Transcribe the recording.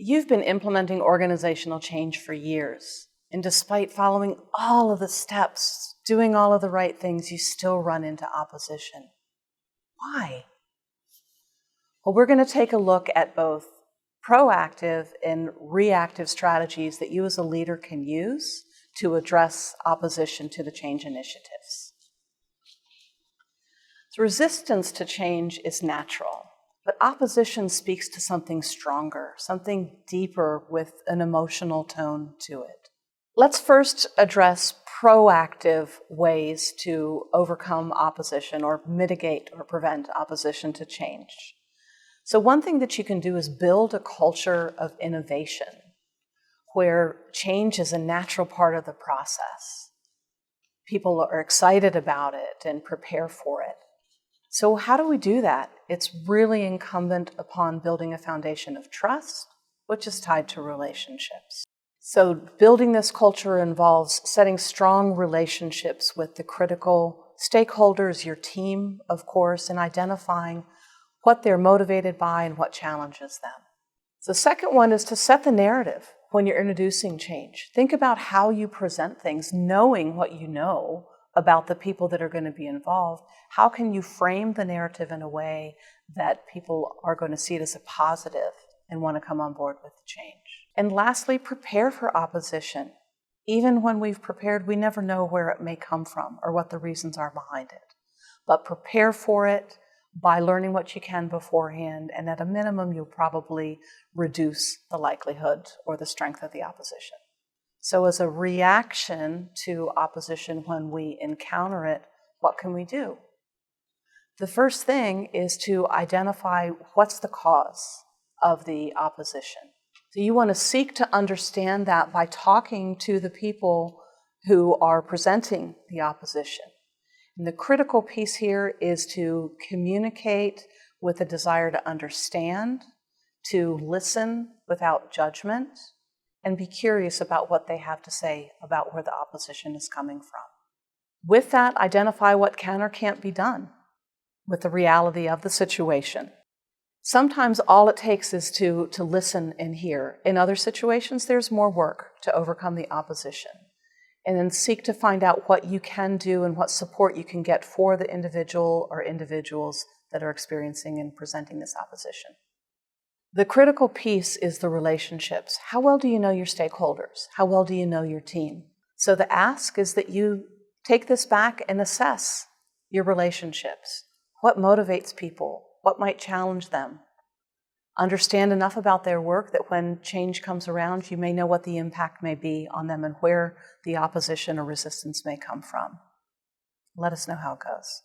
You've been implementing organizational change for years, and despite following all of the steps, doing all of the right things, you still run into opposition. Why? Well, we're going to take a look at both proactive and reactive strategies that you as a leader can use to address opposition to the change initiatives. So resistance to change is natural, but opposition speaks to something stronger, something deeper with an emotional tone to it. Let's first address proactive ways to overcome opposition or mitigate or prevent opposition to change. So one thing that you can do is build a culture of innovation where change is a natural part of the process. People are excited about it and prepare for it. So how do we do that? It's really incumbent upon building a foundation of trust, which is tied to relationships. So building this culture involves setting strong relationships with the critical stakeholders, your team, of course, and identifying what they're motivated by and what challenges them. The second one is to set the narrative when you're introducing change. Think about how you present things, knowing what you know about the people that are going to be involved. How can you frame the narrative in a way that people are going to see it as a positive and want to come on board with the change? And lastly, prepare for opposition. Even when we've prepared, we never know where it may come from or what the reasons are behind it. But prepare for it by learning what you can beforehand, and at a minimum, you'll probably reduce the likelihood or the strength of the opposition. So as a reaction to opposition when we encounter it, what can we do? The first thing is to identify what's the cause of the opposition. So you want to seek to understand that by talking to the people who are presenting the opposition. And the critical piece here is to communicate with a desire to understand, to listen without judgment, and be curious about what they have to say about where the opposition is coming from. With that, identify what can or can't be done with the reality of the situation. Sometimes all it takes is to listen and hear. In other situations, there's more work to overcome the opposition. And then seek to find out what you can do and what support you can get for the individual or individuals that are experiencing and presenting this opposition. The critical piece is the relationships. How well do you know your stakeholders? How well do you know your team? So the ask is that you take this back and assess your relationships. What motivates people? What might challenge them? Understand enough about their work that when change comes around, you may know what the impact may be on them and where the opposition or resistance may come from. Let us know how it goes.